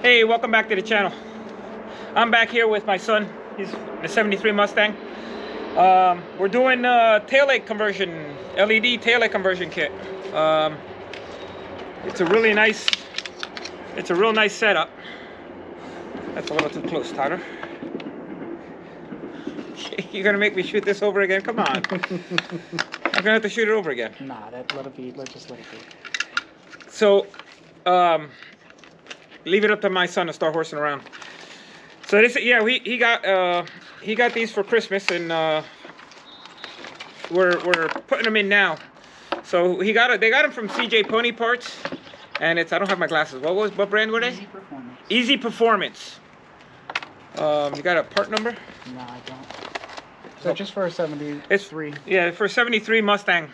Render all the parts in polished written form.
Hey, welcome back to the channel. I'm back here with my son. He's the 73 Mustang. We're doing taillight conversion, LED taillight conversion kit. It's a real nice setup. That's a little too close, Tyler. You're gonna make me shoot this over again? Come on. I'm gonna have to shoot it over again. Nah, let it be. Let's just let it be. So, leave it up to my son to start horsing around. So this, yeah, he got these for Christmas, and we're putting them in now. So they got them from CJ Pony Parts, and I don't have my glasses. What brand were they? Easy Performance. Easy Performance. You got a part number? No, I don't. So just for a 73. Yeah, for a 73 Mustang.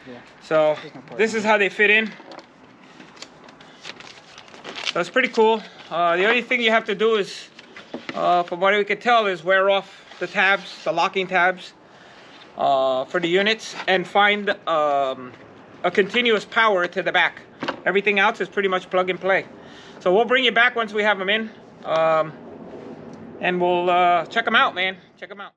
Yeah. So this is how they fit in. So it's pretty cool. The only thing you have to do is, from what we can tell, is wear off the tabs, the locking tabs, for the units, and find a continuous power to the back. Everything else is pretty much plug and play. So we'll bring you back once we have them in, and we'll check them out, man. Check them out.